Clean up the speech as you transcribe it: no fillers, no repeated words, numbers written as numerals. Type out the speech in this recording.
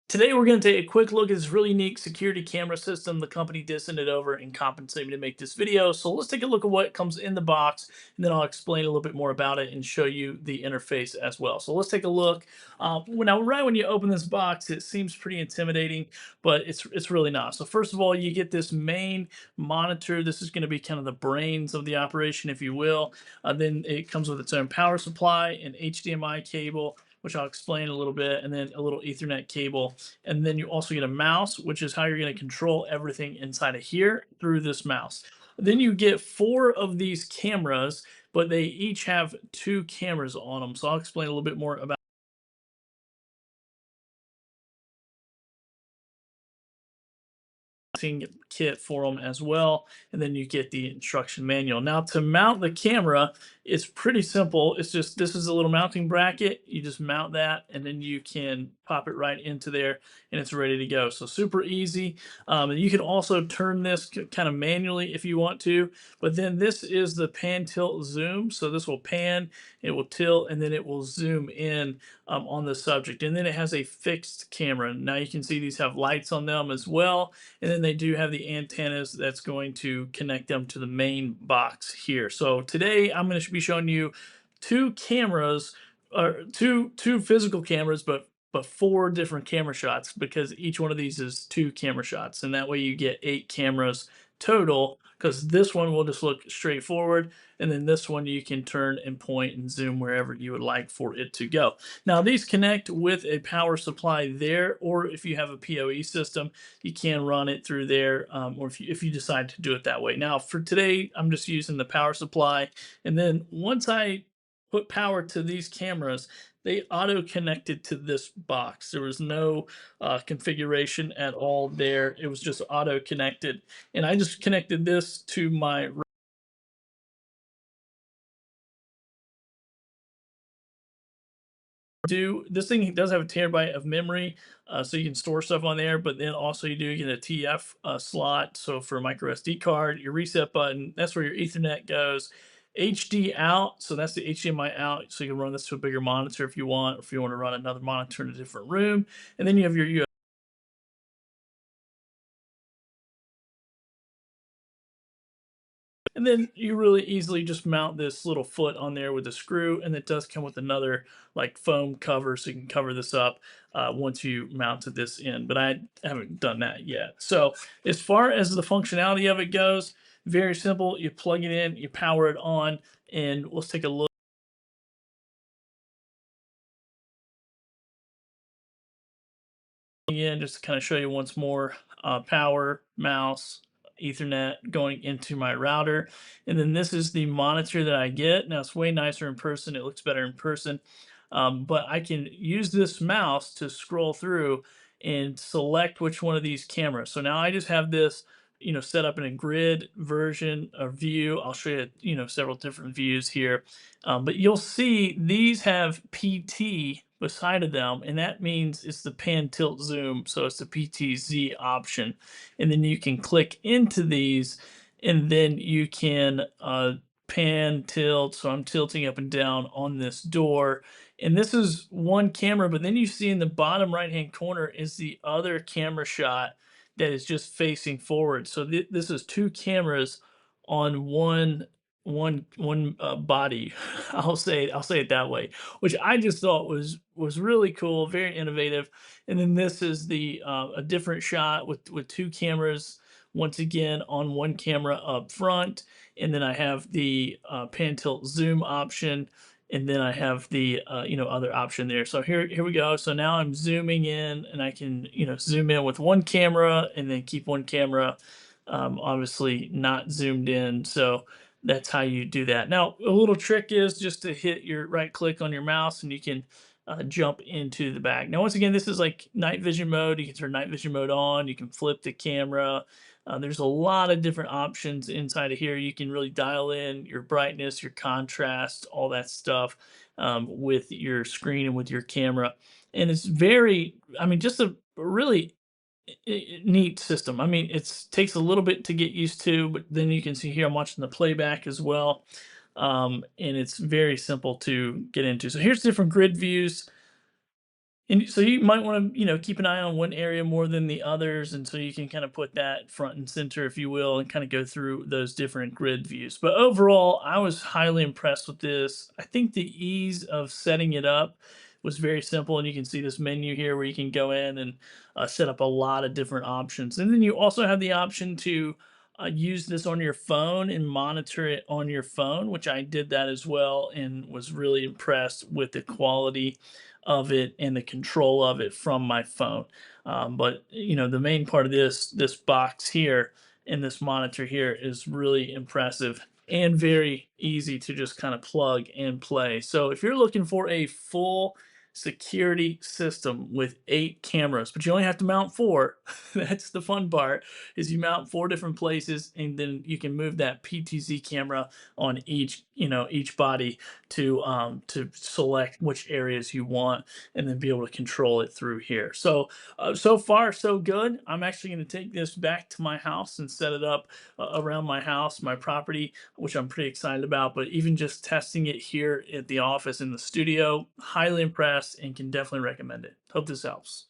Today, we're going to take a quick look at this really unique security camera system the company did send it over and compensate me to make this video. So let's take a look at what comes in the box, and then I'll explain a little bit more about it and show you the interface as well. So let's take a look. Now, right when you open this box, it seems pretty intimidating, but it's really not. So first of all, you get this main monitor. This is going to be kind of the brains of the operation, if you will. Then it comes with its own power supply, an HDMI cable, which I'll explain a little bit, and then a little Ethernet cable. And then you also get a mouse, which is how you're going to control everything inside of here through this mouse. Then you get four of these cameras, but they each have two cameras on them. So I'll explain a little bit more about kit for them as well, and then you get the instruction manual. Now, to mount the camera, it's pretty simple. It's just, this is a little mounting bracket. You just mount that, and then you can pop it right into there, and it's ready to go. So super easy. And you can also turn this kind of manually if you want to, but then this is the pan, tilt, zoom. So this will pan, it will tilt, and then it will zoom in on the subject. And then it has a fixed camera. Now you can see these have lights on them as well, and then they do have the antennas that's going to connect them to the main box here. So today I'm going to be showing you two cameras, or two physical cameras, but four different camera shots, because each one of these is two camera shots, and that way you get 8 cameras total, because this one will just look straight forward, and then this one you can turn and point and zoom wherever you would like for it to go. Now, these connect with a power supply there, or if you have a PoE system, you can run it through there, or if you decide to do it that way. Now, for today, I'm just using the power supply, and then once I put power to these cameras, they auto connected to this box. There was no configuration at all there. It was just auto connected, and I just connected this to my do this thing does have a terabyte of memory, so you can store stuff on there. But then also you do get a TF slot, so for a micro SD card, your reset button, that's where your Ethernet goes. HD out, so that's the HDMI out, so you can run this to a bigger monitor if you want, or if you want to run another monitor in a different room. And then you have your USB. And then you really easily just mount this little foot on there with a screw, and it does come with another like foam cover, so you can cover this up once you mounted this in. But I haven't done that yet. So as far as the functionality of it goes, very simple. You plug it in, you power it on, and let's take a look again just to kind of show you once more. Power, mouse, Ethernet going into my router. And then this is the monitor that I get. Now, it's way nicer in person. It looks better in person. But I can use this mouse to scroll through and select which one of these cameras. So now I just have this, set up in a grid version or view. I'll show you, several different views here. But you'll see these have PT beside of them, and that means it's the pan, tilt, zoom. So it's the PTZ option. And then you can click into these, and then you can pan, tilt. So I'm tilting up and down on this door, and this is one camera, but then you see in the bottom right hand corner is the other camera shot that is just facing forward. So this is two cameras on one body. I'll say it that way, which I just thought was really cool, very innovative. And then this is the a different shot with two cameras once again on one camera up front, and then I have the pan, tilt, zoom option, and then I have the other option there. So here we go. So now I'm zooming in, and I can zoom in with one camera and then keep one camera obviously not zoomed in. So that's how you do that. Now, a little trick is just to hit your right click on your mouse, and you can jump into the bag. Now, once again, this is like night vision mode. You can turn night vision mode on. You can flip the camera. There's a lot of different options inside of here. You can really dial in your brightness, your contrast, all that stuff with your screen and with your camera. And it's very, I mean, just a really neat system. I mean, it takes a little bit to get used to, but then you can see here I'm watching the playback as well. And it's very simple to get into. So here's different grid views. And so you might want to, keep an eye on one area more than the others, and so you can kind of put that front and center, if you will, and kind of go through those different grid views. But overall, I was highly impressed with this. I think the ease of setting it up was very simple, and you can see this menu here where you can go in and set up a lot of different options. And then you also have the option to use this on your phone and monitor it on your phone, which I did that as well and was really impressed with the quality of it and the control of it from my phone. But the main part of this box here and this monitor here is really impressive and very easy to just kind of plug and play. So if you're looking for a full security system with 8 cameras, but you only have to mount four, that's the fun part, is you mount four different places and then you can move that PTZ camera on each body to select which areas you want and then be able to control it through here. So so far so good. I'm actually going to take this back to my house and set it up around my house, my property, which I'm pretty excited about. But even just testing it here at the office in the studio, highly impressed and can definitely recommend it. Hope this helps.